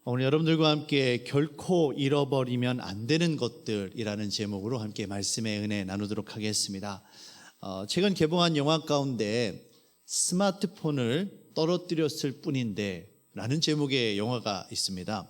오늘 여러분들과 함께 결코 잃어버리면 안 되는 것들이라는 제목으로 함께 말씀의 은혜 나누도록 하겠습니다. 최근 개봉한 영화 가운데 스마트폰을 떨어뜨렸을 뿐인데 라는 제목의 영화가 있습니다.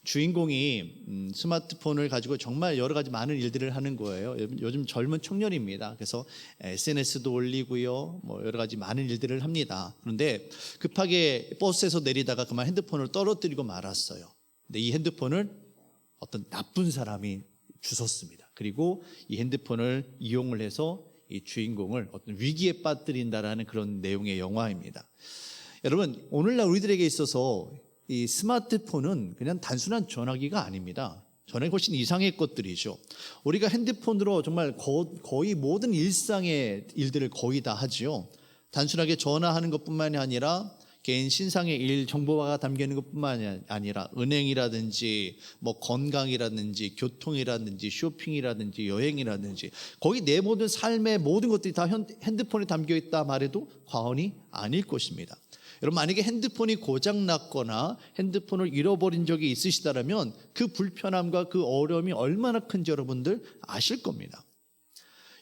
주인공이 스마트폰을 가지고 정말 여러 가지 많은 일들을 하는 거예요. 요즘 젊은 청년입니다. 그래서 SNS도 올리고요, 여러 가지 많은 일들을 합니다. 그런데 급하게 버스에서 내리다가 그만 핸드폰을 떨어뜨리고 말았어요. 근데 이 핸드폰을 어떤 나쁜 사람이 주웠습니다. 그리고 이 핸드폰을 이용을 해서 이 주인공을 어떤 위기에 빠뜨린다라는 그런 내용의 영화입니다. 여러분, 오늘날 우리들에게 있어서 이 스마트폰은 그냥 단순한 전화기가 아닙니다. 전화기 훨씬 이상의 것들이죠. 우리가 핸드폰으로 정말 거의 모든 일상의 일들을 거의 다 하지요. 단순하게 전화하는 것뿐만이 아니라 개인 신상의 일 정보가 담겨 있는 것뿐만이 아니라 은행이라든지 건강이라든지 교통이라든지 쇼핑이라든지 여행이라든지 거의 내 모든 삶의 모든 것들이 다 핸드폰에 담겨 있다 말해도 과언이 아닐 것입니다. 여러분, 만약에 핸드폰이 고장났거나 핸드폰을 잃어버린 적이 있으시다면 그 불편함과 그 어려움이 얼마나 큰지 여러분들 아실 겁니다.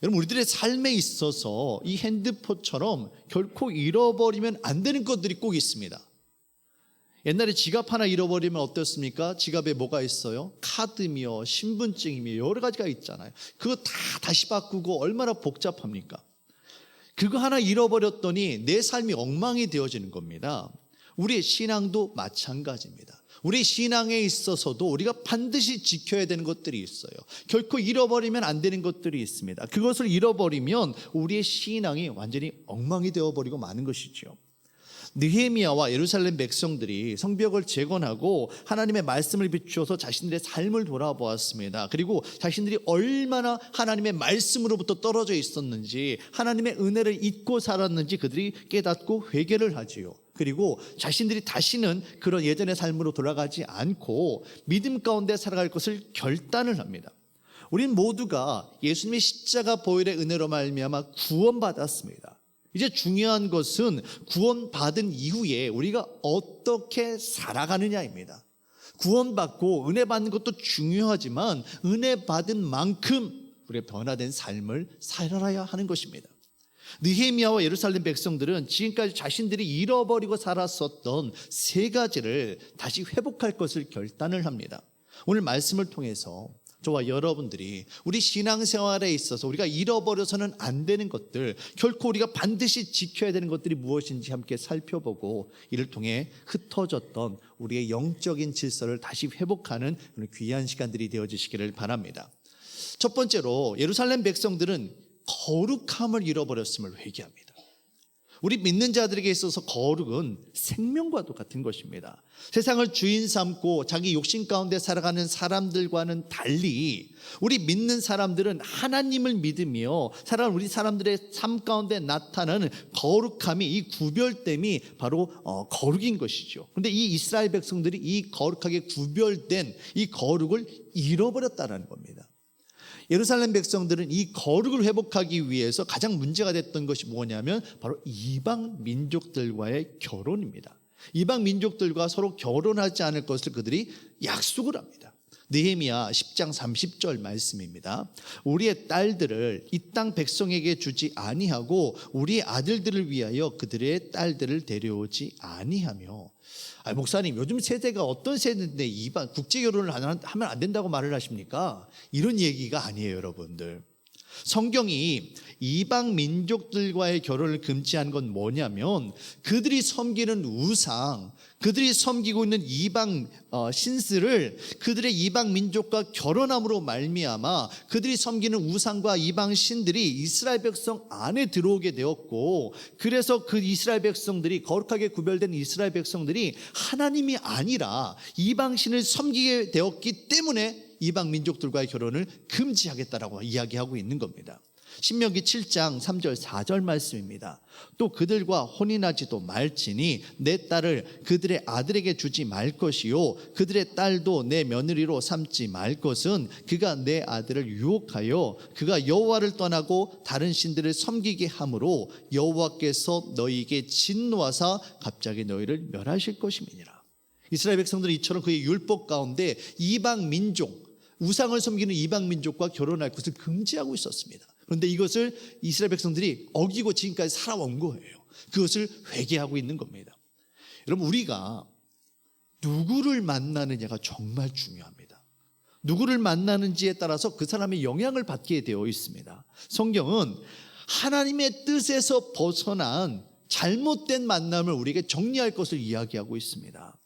여러분, 우리들의 삶에 있어서 이 핸드폰처럼 결코 잃어버리면 안 되는 것들이 꼭 있습니다. 옛날에 지갑 하나 잃어버리면 어떻습니까? 지갑에 뭐가 있어요? 카드며 신분증이며 여러 가지가 있잖아요. 그거 다 다시 바꾸고 얼마나 복잡합니까? 그거 하나 잃어버렸더니 내 삶이 엉망이 되어지는 겁니다. 우리의 신앙도 마찬가지입니다. 우리 신앙에 있어서도 우리가 반드시 지켜야 되는 것들이 있어요. 결코 잃어버리면 안 되는 것들이 있습니다. 그것을 잃어버리면 우리의 신앙이 완전히 엉망이 되어버리고 마는 것이죠. 느헤미야와 예루살렘 백성들이 성벽을 재건하고 하나님의 말씀을 비추어서 자신들의 삶을 돌아보았습니다. 그리고 자신들이 얼마나 하나님의 말씀으로부터 떨어져 있었는지, 하나님의 은혜를 잊고 살았는지 그들이 깨닫고 회개를 하지요. 그리고 자신들이 다시는 그런 예전의 삶으로 돌아가지 않고 믿음 가운데 살아갈 것을 결단을 합니다. 우린 모두가 예수님의 십자가 보혈의 은혜로 말미암아 구원받았습니다. 이제 중요한 것은 구원받은 이후에 우리가 어떻게 살아가느냐입니다. 구원받고 은혜 받는 것도 중요하지만 은혜 받은 만큼 우리가 변화된 삶을 살아야 하는 것입니다. 느헤미야와 예루살렘 백성들은 지금까지 자신들이 잃어버리고 살았었던 세 가지를 다시 회복할 것을 결단을 합니다. 오늘 말씀을 통해서 저와 여러분들이 우리 신앙생활에 있어서 우리가 잃어버려서는 안 되는 것들, 결코 우리가 반드시 지켜야 되는 것들이 무엇인지 함께 살펴보고 이를 통해 흩어졌던 우리의 영적인 질서를 다시 회복하는 귀한 시간들이 되어지시기를 바랍니다. 첫 번째로 예루살렘 백성들은 거룩함을 잃어버렸음을 회개합니다. 우리 믿는 자들에게 있어서 거룩은 생명과도 같은 것입니다. 세상을 주인 삼고 자기 욕심 가운데 살아가는 사람들과는 달리 우리 믿는 사람들은 하나님을 믿으며 살아가는 우리 사람들의 삶 가운데 나타나는 거룩함이, 이 구별됨이 바로 거룩인 것이죠. 그런데 이 이스라엘 백성들이 이 거룩하게 구별된 이 거룩을 잃어버렸다는 겁니다. 예루살렘 백성들은 이 거룩을 회복하기 위해서 가장 문제가 됐던 것이 뭐냐면 바로 이방 민족들과의 결혼입니다. 이방 민족들과 서로 결혼하지 않을 것을 그들이 약속을 합니다. 느헤미야 10장 30절 말씀입니다. 우리의 딸들을 이 땅 백성에게 주지 아니하고 우리의 아들들을 위하여 그들의 딸들을 데려오지 아니하며. 목사님, 요즘 세대가 어떤 세대인데 이방 국제 결혼을 하면 안 된다고 말을 하십니까? 이런 얘기가 아니에요, 여러분들. 성경이 이방 민족들과의 결혼을 금지한 건 뭐냐면 그들이 섬기는 우상, 그들이 섬기고 있는 이방 신들을 그들의 이방 민족과 결혼함으로 말미암아 그들이 섬기는 우상과 이방 신들이 이스라엘 백성 안에 들어오게 되었고, 그래서 그 이스라엘 백성들이, 거룩하게 구별된 이스라엘 백성들이 하나님이 아니라 이방 신을 섬기게 되었기 때문에 이방 민족들과의 결혼을 금지하겠다라고 이야기하고 있는 겁니다. 신명기 7장 3절 4절 말씀입니다. 또 그들과 혼인하지도 말지니 내 딸을 그들의 아들에게 주지 말 것이요 그들의 딸도 내 며느리로 삼지 말 것은 그가 내 아들을 유혹하여 그가 여호와를 떠나고 다른 신들을 섬기게 함으로 여호와께서 너희에게 진노하사 갑자기 너희를 멸하실 것임이니라. 이스라엘 백성들은 이처럼 그의 율법 가운데 이방 민족, 우상을 섬기는 이방 민족과 결혼할 것을 금지하고 있었습니다. 그런데 이것을 이스라엘 백성들이 어기고 지금까지 살아온 거예요. 그것을 회개하고 있는 겁니다. 여러분, 우리가 누구를 만나느냐가 정말 중요합니다. 누구를 만나는지에 따라서 그 사람의 영향을 받게 되어 있습니다. 성경은 하나님의 뜻에서 벗어난 잘못된 만남을 우리에게 정리할 것을 이야기하고 있습니다.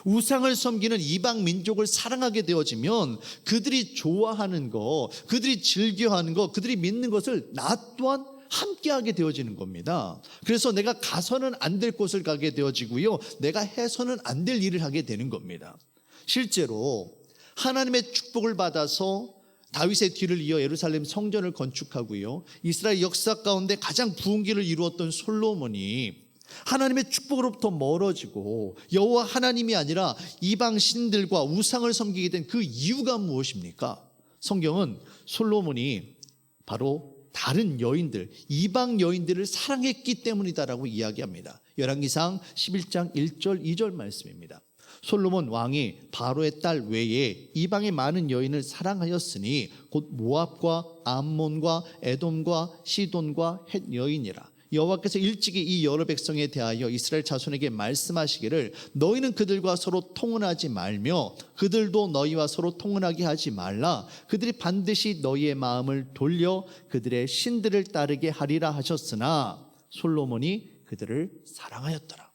우상을 섬기는 이방 민족을 사랑하게 되어지면 그들이 좋아하는 것, 그들이 즐겨하는 것, 그들이 믿는 것을 나 또한 함께하게 되어지는 겁니다. 그래서 내가 가서는 안 될 곳을 가게 되어지고요, 내가 해서는 안 될 일을 하게 되는 겁니다. 실제로 하나님의 축복을 받아서 다윗의 뒤를 이어 예루살렘 성전을 건축하고요, 이스라엘 역사 가운데 가장 부흥기를 이루었던 솔로몬이 하나님의 축복으로부터 멀어지고 여호와 하나님이 아니라 이방 신들과 우상을 섬기게 된 그 이유가 무엇입니까? 성경은 솔로몬이 바로 다른 여인들, 이방 여인들을 사랑했기 때문이다라고 이야기합니다. 열왕기상 11장 1절 2절 말씀입니다. 솔로몬 왕이 바로의 딸 외에 이방의 많은 여인을 사랑하였으니 곧 모압과 암몬과 에돔과 시돈과 헷 여인이라. 여호와께서 일찍이 이 여러 백성에 대하여 이스라엘 자손에게 말씀하시기를 너희는 그들과 서로 통혼하지 말며 그들도 너희와 서로 통혼하게 하지 말라. 그들이 반드시 너희의 마음을 돌려 그들의 신들을 따르게 하리라 하셨으나 솔로몬이 그들을 사랑하였더라.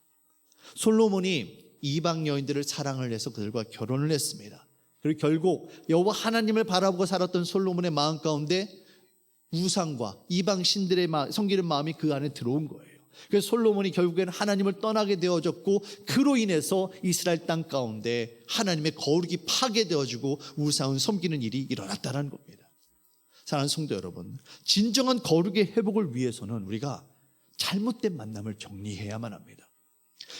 솔로몬이 이방 여인들을 사랑을 해서 그들과 결혼을 했습니다. 그리고 결국 여호와 하나님을 바라보고 살았던 솔로몬의 마음 가운데 우상과 이방 신들의 섬기는 마음이 그 안에 들어온 거예요. 그래서 솔로몬이 결국에는 하나님을 떠나게 되어졌고, 그로 인해서 이스라엘 땅 가운데 하나님의 거룩이 파괴되어지고 우상을 섬기는 일이 일어났다는 겁니다. 사랑하는 성도 여러분, 진정한 거룩의 회복을 위해서는 우리가 잘못된 만남을 정리해야만 합니다.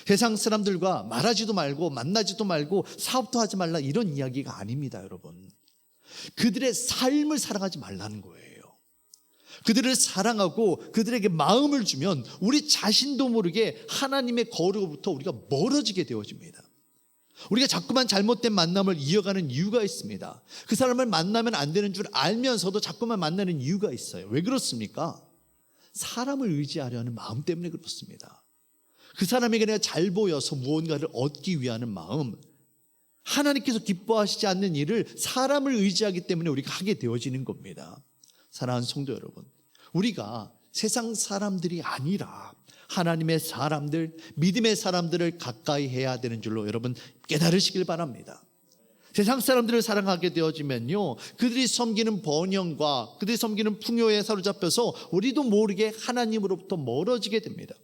세상 사람들과 말하지도 말고 만나지도 말고 사업도 하지 말라, 이런 이야기가 아닙니다. 여러분, 그들의 삶을 사랑하지 말라는 거예요. 그들을 사랑하고 그들에게 마음을 주면 우리 자신도 모르게 하나님의 거룩으로부터 우리가 멀어지게 되어집니다. 우리가 자꾸만 잘못된 만남을 이어가는 이유가 있습니다. 그 사람을 만나면 안 되는 줄 알면서도 자꾸만 만나는 이유가 있어요. 왜 그렇습니까? 사람을 의지하려는 마음 때문에 그렇습니다. 그 사람에게 내가 잘 보여서 무언가를 얻기 위하는 마음, 하나님께서 기뻐하시지 않는 일을 사람을 의지하기 때문에 우리가 하게 되어지는 겁니다. 사랑하는 성도 여러분, 우리가 세상 사람들이 아니라 하나님의 사람들, 믿음의 사람들을 가까이 해야 되는 줄로 여러분 깨달으시길 바랍니다. 세상 사람들을 사랑하게 되어지면요, 그들이 섬기는 번영과 그들이 섬기는 풍요에 사로잡혀서 우리도 모르게 하나님으로부터 멀어지게 됩니다.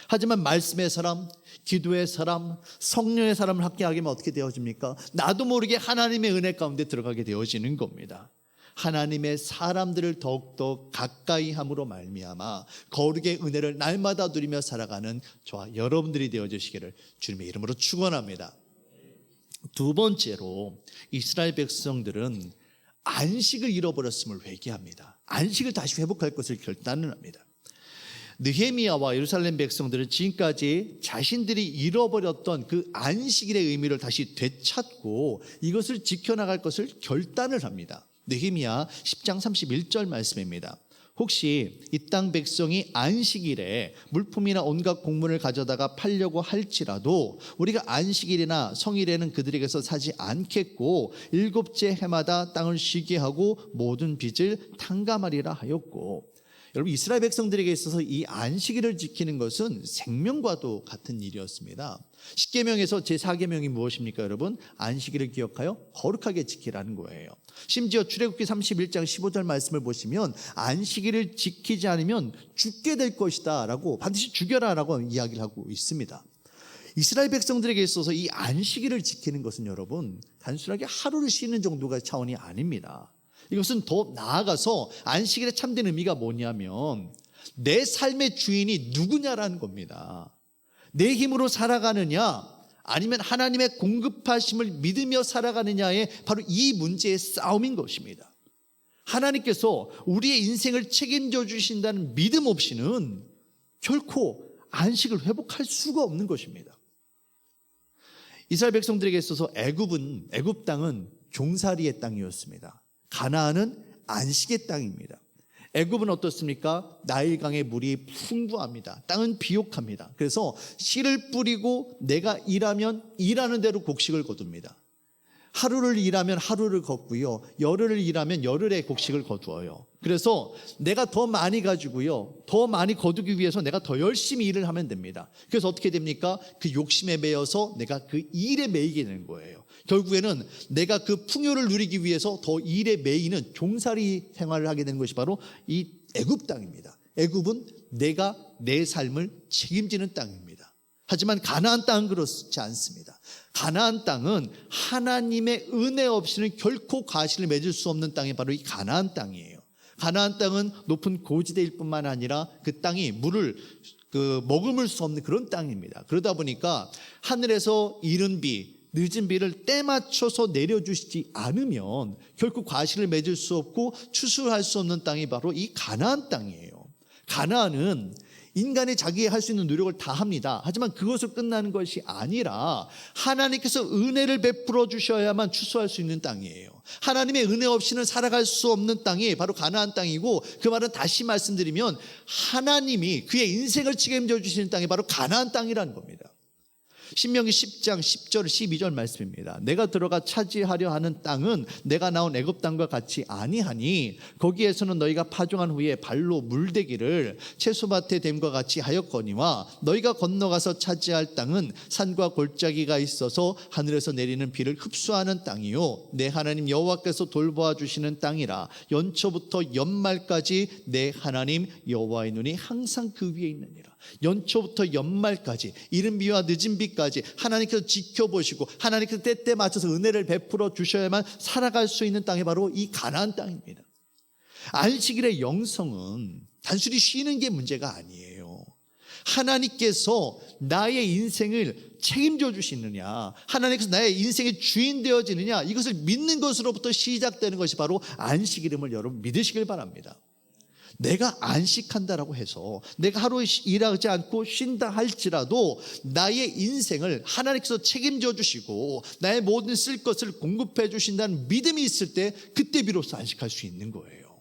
하지만 말씀의 사람, 기도의 사람, 성령의 사람을 함께하게 하면 어떻게 되어집니까? 나도 모르게 하나님의 은혜 가운데 들어가게 되어지는 겁니다. 하나님의 사람들을 더욱더 가까이 함으로 말미암아 거룩의 은혜를 날마다 누리며 살아가는 저와 여러분들이 되어주시기를 주님의 이름으로 축원합니다. 두 번째로, 이스라엘 백성들은 안식을 잃어버렸음을 회개합니다. 안식을 다시 회복할 것을 결단을 합니다. 느헤미야와 예루살렘 백성들은 지금까지 자신들이 잃어버렸던 그 안식일의 의미를 다시 되찾고 이것을 지켜나갈 것을 결단을 합니다. 느헤미야 10장 31절 말씀입니다. 혹시 이 땅 백성이 안식일에 물품이나 온갖 곡물을 가져다가 팔려고 할지라도 우리가 안식일이나 성일에는 그들에게서 사지 않겠고 일곱째 해마다 땅을 쉬게 하고 모든 빚을 탕감하리라 하였고, 여러분, 이스라엘 백성들에게 있어서 이 안식일을 지키는 것은 생명과도 같은 일이었습니다. 십계명에서 제4계명이 무엇입니까? 여러분, 안식일을 기억하여 거룩하게 지키라는 거예요. 심지어 출애굽기 31장 15절 말씀을 보시면 안식일을 지키지 않으면 죽게 될 것이다 라고, 반드시 죽여라 라고 이야기를 하고 있습니다. 이스라엘 백성들에게 있어서 이 안식일을 지키는 것은 여러분 단순하게 하루를 쉬는 정도가 차원이 아닙니다. 이것은 더 나아가서 안식일의 참된 의미가 뭐냐면 내 삶의 주인이 누구냐라는 겁니다. 내 힘으로 살아가느냐 아니면 하나님의 공급하심을 믿으며 살아가느냐의 바로 이 문제의 싸움인 것입니다. 하나님께서 우리의 인생을 책임져 주신다는 믿음 없이는 결코 안식을 회복할 수가 없는 것입니다. 이스라엘 백성들에게 있어서 애굽 땅은 종살이의 땅이었습니다. 가나안은 안식의 땅입니다. 애굽은 어떻습니까? 나일강의 물이 풍부합니다. 땅은 비옥합니다. 그래서 씨를 뿌리고 내가 일하면 일하는 대로 곡식을 거둡니다. 하루를 일하면 하루를 걷고요, 열흘을 일하면 열흘의 곡식을 거두어요. 그래서 내가 더 많이 가지고요, 더 많이 거두기 위해서 내가 더 열심히 일을 하면 됩니다. 그래서 어떻게 됩니까? 그 욕심에 매여서 내가 그 일에 매이게 되는 거예요. 결국에는 내가 그 풍요를 누리기 위해서 더 일에 매이는 종살이 생활을 하게 되는 것이 바로 이 애굽 땅입니다. 애굽은 내가 내 삶을 책임지는 땅입니다. 하지만 가나안 땅은 그렇지 않습니다. 가나안 땅은 하나님의 은혜 없이는 결코 과실을 맺을 수 없는 땅이 바로 이 가나안 땅이에요. 가나안 땅은 높은 고지대일 뿐만 아니라 그 땅이 물을 머금을 수 없는 그런 땅입니다. 그러다 보니까 하늘에서 이른 비, 늦은 비를 때 맞춰서 내려주시지 않으면 결코 과실을 맺을 수 없고 추수할 수 없는 땅이 바로 이 가나안 땅이에요. 가나안은 인간이 자기 할 수 있는 노력을 다 합니다. 하지만 그것을 끝나는 것이 아니라 하나님께서 은혜를 베풀어 주셔야만 추수할 수 있는 땅이에요. 하나님의 은혜 없이는 살아갈 수 없는 땅이 바로 가나안 땅이고, 그 말은 다시 말씀드리면 하나님이 그의 인생을 책임져 주시는 땅이 바로 가나안 땅이라는 겁니다. 신명기 10장 10절 12절 말씀입니다. 내가 들어가 차지하려 하는 땅은 내가 나온 애굽 땅과 같이 아니하니 거기에서는 너희가 파종한 후에 발로 물대기를 채소밭에 됨과 같이 하였거니와 너희가 건너가서 차지할 땅은 산과 골짜기가 있어서 하늘에서 내리는 비를 흡수하는 땅이요 내 하나님 여호와께서 돌보아 주시는 땅이라. 연초부터 연말까지 내 하나님 여호와의 눈이 항상 그 위에 있느니라. 연초부터 연말까지 이른 비와 늦은 비까지 하나님께서 지켜보시고 하나님께서 때때 맞춰서 은혜를 베풀어 주셔야만 살아갈 수 있는 땅이 바로 이 가나안 땅입니다. 안식일의 영성은 단순히 쉬는 게 문제가 아니에요. 하나님께서 나의 인생을 책임져 주시느냐, 하나님께서 나의 인생의 주인 되어지느냐, 이것을 믿는 것으로부터 시작되는 것이 바로 안식일임을 여러분 믿으시길 바랍니다. 내가 안식한다라고 해서 내가 하루 일하지 않고 쉰다 할지라도 나의 인생을 하나님께서 책임져 주시고 나의 모든 쓸 것을 공급해 주신다는 믿음이 있을 때 그때 비로소 안식할 수 있는 거예요.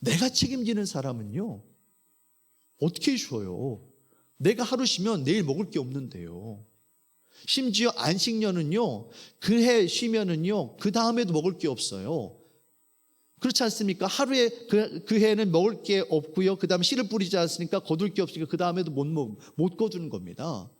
내가 책임지는 사람은요 어떻게 쉬어요? 내가 하루 쉬면 내일 먹을 게 없는데요. 심지어 안식년은요 그 해 쉬면은요 그 다음에도 먹을 게 없어요. 그렇지 않습니까? 하루에 그 해에는 먹을 게 없고요, 그 다음에 씨를 뿌리지 않았으니까 거둘 게 없으니까 그 다음에도 못 거두는 겁니다.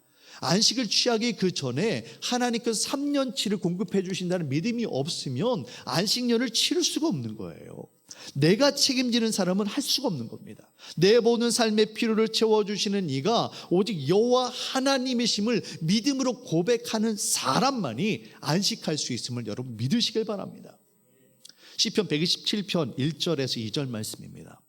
안식을 취하기 그 전에 하나님께서 3년치를 공급해 주신다는 믿음이 없으면 안식년을 치를 수가 없는 거예요. 내가 책임지는 사람은 할 수가 없는 겁니다. 내 모든 삶의 필요를 채워주시는 이가 오직 여호와 하나님이심을 믿음으로 고백하는 사람만이 안식할 수 있음을 여러분 믿으시길 바랍니다. 시편 127편 1절에서 2절 말씀입니다.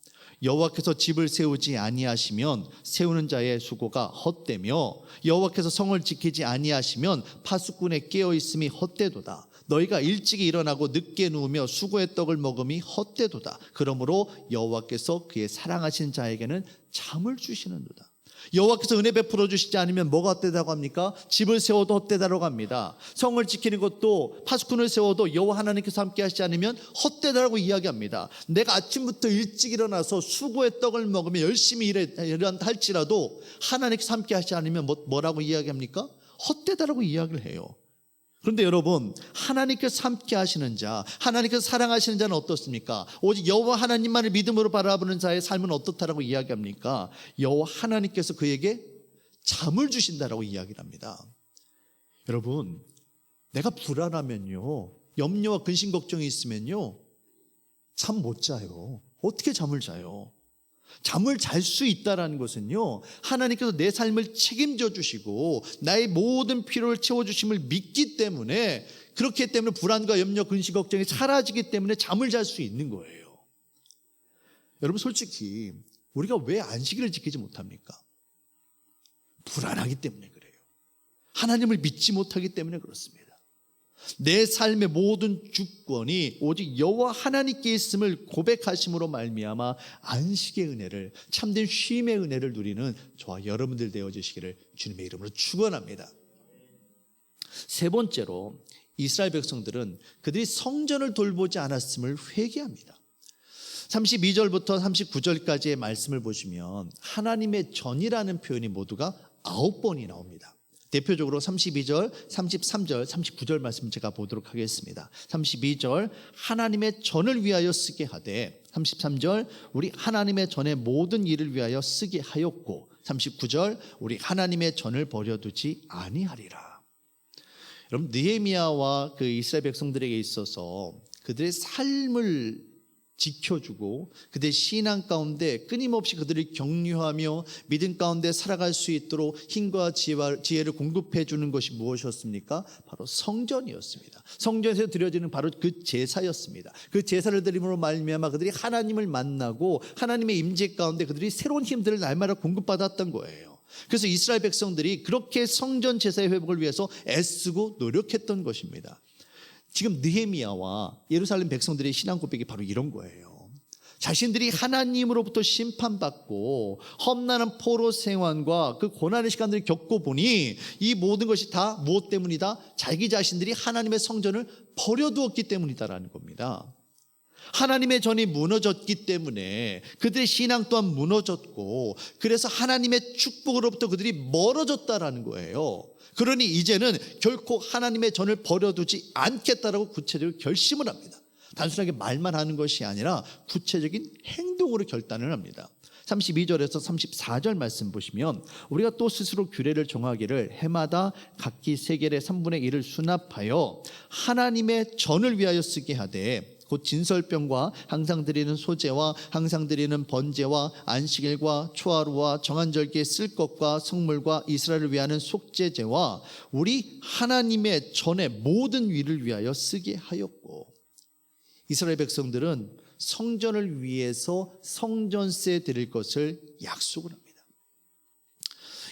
여호와께서 집을 세우지 아니하시면 세우는 자의 수고가 헛되며 여호와께서 성을 지키지 아니하시면 파수꾼의 깨어있음이 헛되도다. 너희가 일찍 일어나고 늦게 누우며 수고의 떡을 먹음이 헛되도다. 그러므로 여호와께서 그의 사랑하시는 자에게는 잠을 주시는도다. 여호와께서 은혜 베풀어 주시지 않으면 뭐가 헛되다고 합니까? 집을 세워도 헛되다라고 합니다. 성을 지키는 것도, 파수꾼을 세워도 여호와 하나님께서 함께 하시지 않으면 헛되다라고 이야기합니다. 내가 아침부터 일찍 일어나서 수고의 떡을 먹으며 열심히 일한다 할지라도 하나님께서 함께 하시지 않으면 뭐라고 이야기합니까? 헛되다라고 이야기를 해요. 그런데 여러분, 하나님께서 함께 하시는 자, 하나님께서 사랑하시는 자는 어떻습니까? 오직 여호와 하나님만을 믿음으로 바라보는 자의 삶은 어떻다라고 이야기합니까? 여호와 하나님께서 그에게 잠을 주신다라고 이야기를 합니다. 여러분, 내가 불안하면요, 염려와 근심 걱정이 있으면요 잠 못 자요. 어떻게 잠을 자요? 잠을 잘 수 있다는 것은요 하나님께서 내 삶을 책임져 주시고 나의 모든 필요를 채워주심을 믿기 때문에, 그렇기 때문에 불안과 염려, 근심, 걱정이 사라지기 때문에 잠을 잘 수 있는 거예요. 여러분, 솔직히 우리가 왜 안식일을 지키지 못합니까? 불안하기 때문에 그래요. 하나님을 믿지 못하기 때문에 그렇습니다. 내 삶의 모든 주권이 오직 여호와 하나님께 있음을 고백하심으로 말미암아 안식의 은혜를, 참된 쉼의 은혜를 누리는 저와 여러분들 되어주시기를 주님의 이름으로 축원합니다. 세 번째로 이스라엘 백성들은 그들이 성전을 돌보지 않았음을 회개합니다. 32절부터 39절까지의 말씀을 보시면 하나님의 전이라는 표현이 모두가 9번이 나옵니다. 대표적으로 32절, 33절, 39절 말씀 제가 보도록 하겠습니다. 32절 하나님의 전을 위하여 쓰게 하되, 33절 우리 하나님의 전의 모든 일을 위하여 쓰게 하였고, 39절 우리 하나님의 전을 버려두지 아니하리라. 여러분, 느헤미야와 그 이스라엘 백성들에게 있어서 그들의 삶을 지켜주고 그들의 신앙 가운데 끊임없이 그들을 격려하며 믿음 가운데 살아갈 수 있도록 힘과 지혜를 공급해 주는 것이 무엇이었습니까? 바로 성전이었습니다. 성전에서 드려지는 바로 그 제사였습니다. 그 제사를 드림으로 말미암아 그들이 하나님을 만나고 하나님의 임재 가운데 그들이 새로운 힘들을 날마다 공급받았던 거예요. 그래서 이스라엘 백성들이 그렇게 성전 제사의 회복을 위해서 애쓰고 노력했던 것입니다. 지금 느헤미야와 예루살렘 백성들의 신앙 고백이 바로 이런 거예요. 자신들이 하나님으로부터 심판받고 험난한 포로 생활과 그 고난의 시간들을 겪어보니 이 모든 것이 다 무엇 때문이다? 자기 자신들이 하나님의 성전을 버려두었기 때문이다라는 겁니다. 하나님의 전이 무너졌기 때문에 그들의 신앙 또한 무너졌고, 그래서 하나님의 축복으로부터 그들이 멀어졌다라는 거예요. 그러니 이제는 결코 하나님의 전을 버려두지 않겠다라고 구체적으로 결심을 합니다. 단순하게 말만 하는 것이 아니라 구체적인 행동으로 결단을 합니다. 32절에서 34절 말씀 보시면 우리가 또 스스로 규례를 정하기를 해마다 각기 세겔의 3분의 1을 수납하여 하나님의 전을 위하여 쓰게 하되, 곧 진설병과 항상 드리는 소제와 항상 드리는 번제와 안식일과 초하루와 정한 절기에 쓸 것과 성물과 이스라엘을 위하는 속죄제와 우리 하나님의 전의 모든 위를 위하여 쓰게 하였고, 이스라엘 백성들은 성전을 위해서 성전세 드릴 것을 약속을 합니다.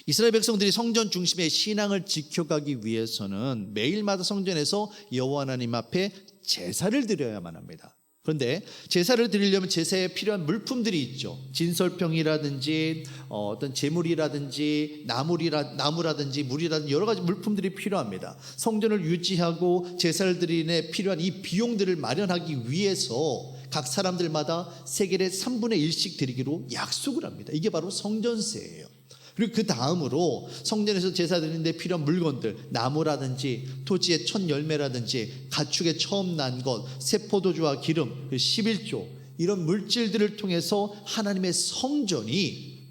이스라엘 백성들이 성전 중심의 신앙을 지켜가기 위해서는 매일마다 성전에서 여호와 하나님 앞에 제사를 드려야만 합니다. 그런데 제사를 드리려면 제사에 필요한 물품들이 있죠. 진설병이라든지 어떤 제물이라든지 나무라든지 물이라든지 여러 가지 물품들이 필요합니다. 성전을 유지하고 제사를 드리는 필요한 이 비용들을 마련하기 위해서 각 사람들마다 세겔의 3분의 1씩 드리기로 약속을 합니다. 이게 바로 성전세예요. 그리고 그 다음으로 성전에서 제사 드리는데 필요한 물건들, 나무라든지 토지의 첫 열매라든지 가축의 처음 난 것, 새포도주와 기름, 11조 이런 물질들을 통해서 하나님의 성전이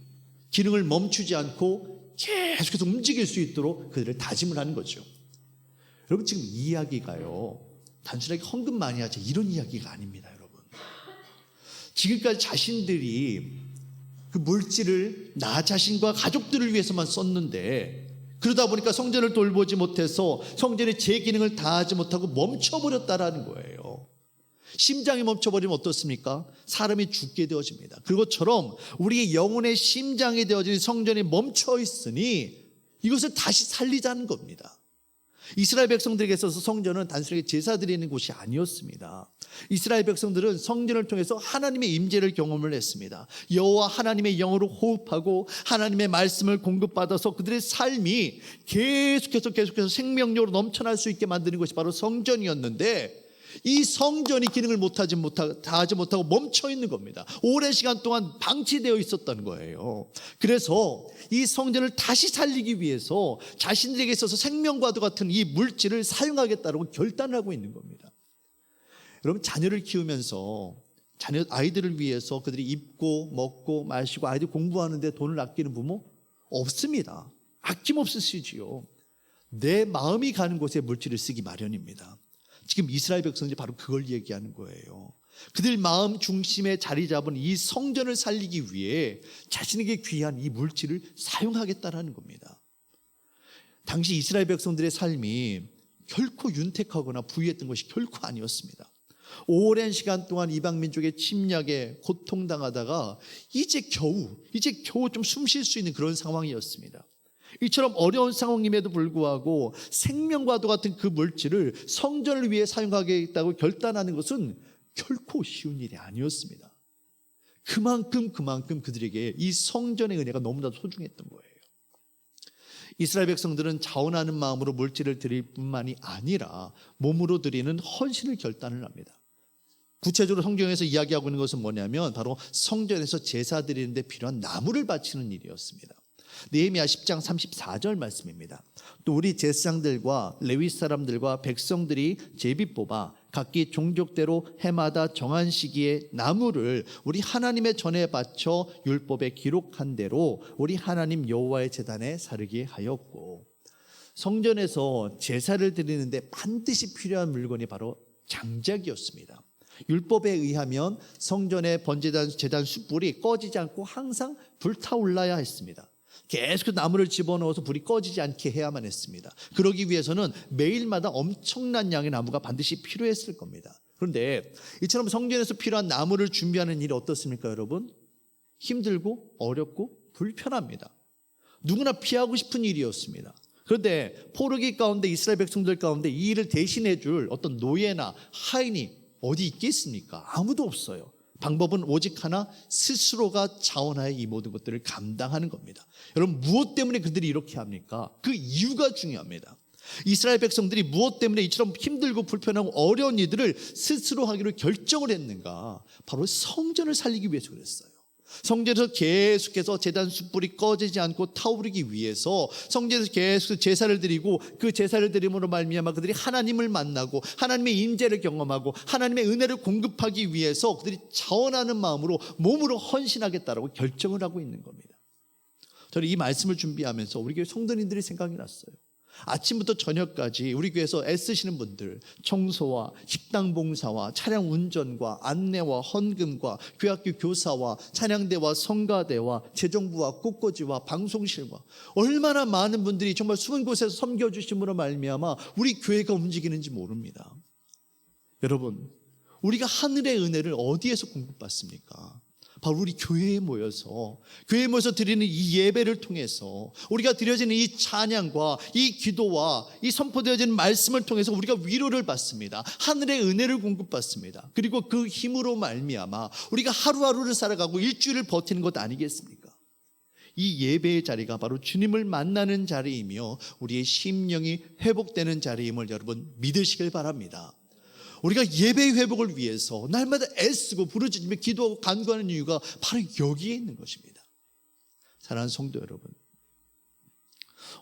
기능을 멈추지 않고 계속해서 움직일 수 있도록 그들을 다짐을 하는 거죠. 여러분, 지금 이 이야기가요, 단순하게 헌금 많이 하자 이런 이야기가 아닙니다. 여러분, 지금까지 자신들이 그 물질을 나 자신과 가족들을 위해서만 썼는데, 그러다 보니까 성전을 돌보지 못해서 성전의 제 기능을 다하지 못하고 멈춰버렸다라는 거예요. 심장이 멈춰버리면 어떻습니까? 사람이 죽게 되어집니다. 그것처럼 우리의 영혼의 심장이 되어진 성전이 멈춰 있으니 이것을 다시 살리자는 겁니다. 이스라엘 백성들에게 있어서 성전은 단순하게 제사 드리는 곳이 아니었습니다. 이스라엘 백성들은 성전을 통해서 하나님의 임재를 경험을 했습니다. 여호와 하나님의 영으로 호흡하고 하나님의 말씀을 공급받아서 그들의 삶이 계속해서 생명력으로 넘쳐날 수 있게 만드는 것이 바로 성전이었는데, 이 성전이 기능을 다하지 못하고 멈춰 있는 겁니다. 오랜 시간 동안 방치되어 있었던 거예요. 그래서 이 성전을 다시 살리기 위해서 자신들에게 있어서 생명과도 같은 이 물질을 사용하겠다고 결단을 하고 있는 겁니다. 여러분, 자녀를 키우면서 아이들을 위해서 그들이 입고 먹고 마시고 아이들 공부하는데 돈을 아끼는 부모 없습니다. 아낌없이 쓰지요. 내 마음이 가는 곳에 물질을 쓰기 마련입니다. 지금 이스라엘 백성들이 바로 그걸 얘기하는 거예요. 그들 마음 중심에 자리 잡은 이 성전을 살리기 위해 자신에게 귀한 이 물질을 사용하겠다라는 겁니다. 당시 이스라엘 백성들의 삶이 결코 윤택하거나 부유했던 것이 결코 아니었습니다. 오랜 시간 동안 이방 민족의 침략에 고통당하다가 이제 겨우 좀 숨 쉴 수 있는 그런 상황이었습니다. 이처럼 어려운 상황임에도 불구하고 생명과도 같은 그 물질을 성전을 위해 사용하겠다고 결단하는 것은 결코 쉬운 일이 아니었습니다. 그만큼 그들에게 이 성전의 은혜가 너무나도 소중했던 거예요. 이스라엘 백성들은 자원하는 마음으로 물질을 드릴 뿐만이 아니라 몸으로 드리는 헌신을 결단을 합니다. 구체적으로 성경에서 이야기하고 있는 것은 뭐냐면 바로 성전에서 제사 드리는 데 필요한 나무를 바치는 일이었습니다. 느헤미야 10장 34절 말씀입니다. 또 우리 제사장들과 레위 사람들과 백성들이 제비 뽑아 각기 종족대로 해마다 정한 시기에 나무를 우리 하나님의 전에 바쳐 율법에 기록한 대로 우리 하나님 여호와의 제단에 사르게 하였고, 성전에서 제사를 드리는데 반드시 필요한 물건이 바로 장작이었습니다. 율법에 의하면 성전의 번제단 제단 숯불이 꺼지지 않고 항상 불타올라야 했습니다. 계속 나무를 집어넣어서 불이 꺼지지 않게 해야만 했습니다. 그러기 위해서는 매일마다 엄청난 양의 나무가 반드시 필요했을 겁니다. 그런데 이처럼 성전에서 필요한 나무를 준비하는 일이 어떻습니까, 여러분? 힘들고 어렵고 불편합니다. 누구나 피하고 싶은 일이었습니다. 그런데 포르기 가운데 이스라엘 백성들 가운데 이 일을 대신해 줄 어떤 노예나 하인이 어디 있겠습니까? 아무도 없어요. 방법은 오직 하나, 스스로가 자원하여 이 모든 것들을 감당하는 겁니다. 여러분, 무엇 때문에 그들이 이렇게 합니까? 그 이유가 중요합니다. 이스라엘 백성들이 무엇 때문에 이처럼 힘들고 불편하고 어려운 일들을 스스로 하기로 결정을 했는가? 바로 성전을 살리기 위해서 그랬어요. 성전에서 계속해서 제단 숯불이 꺼지지 않고 타오르기 위해서 성전에서 계속 제사를 드리고, 그 제사를 드림으로 말미암아 그들이 하나님을 만나고 하나님의 인재를 경험하고 하나님의 은혜를 공급하기 위해서 그들이 자원하는 마음으로 몸으로 헌신하겠다라고 결정을 하고 있는 겁니다. 저는 이 말씀을 준비하면서 우리 교회 성도님들이 생각이 났어요. 아침부터 저녁까지 우리 교회에서 애쓰시는 분들, 청소와 식당 봉사와 차량 운전과 안내와 헌금과 교학교 교사와 찬양대와 성가대와 재정부와 꽃꽂이와 방송실과 얼마나 많은 분들이 정말 숨은 곳에서 섬겨주심으로 말미암아 우리 교회가 움직이는지 모릅니다. 여러분, 우리가 하늘의 은혜를 어디에서 공급받습니까? 바로 우리 교회에 모여서 드리는 이 예배를 통해서 우리가 드려지는 이 찬양과 이 기도와 이 선포되어지는 말씀을 통해서 우리가 위로를 받습니다. 하늘의 은혜를 공급받습니다. 그리고 그 힘으로 말미암아 우리가 하루하루를 살아가고 일주일을 버티는 것 아니겠습니까? 이 예배의 자리가 바로 주님을 만나는 자리이며 우리의 심령이 회복되는 자리임을 여러분 믿으시길 바랍니다. 우리가 예배의 회복을 위해서 날마다 애쓰고 부르짖으며 기도하고 간구하는 이유가 바로 여기에 있는 것입니다. 사랑하는 성도 여러분,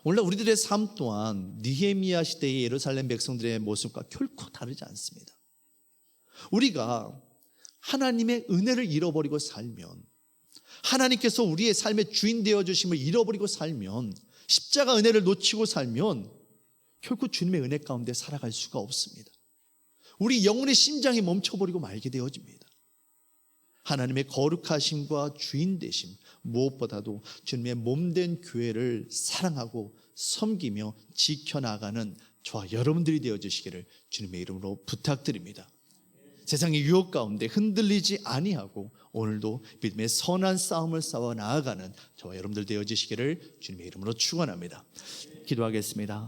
오늘날 우리들의 삶 또한 느헤미야 시대의 예루살렘 백성들의 모습과 결코 다르지 않습니다. 우리가 하나님의 은혜를 잃어버리고 살면, 하나님께서 우리의 삶의 주인 되어주심을 잃어버리고 살면, 십자가 은혜를 놓치고 살면 결코 주님의 은혜 가운데 살아갈 수가 없습니다. 우리 영혼의 심장이 멈춰버리고 말게 되어집니다. 하나님의 거룩하심과 주인 되심, 무엇보다도 주님의 몸된 교회를 사랑하고 섬기며 지켜나가는 저와 여러분들이 되어주시기를 주님의 이름으로 부탁드립니다. 세상의 유혹 가운데 흔들리지 아니하고 오늘도 믿음의 선한 싸움을 싸워 나아가는 저와 여러분들 되어주시기를 주님의 이름으로 축원합니다. 기도하겠습니다.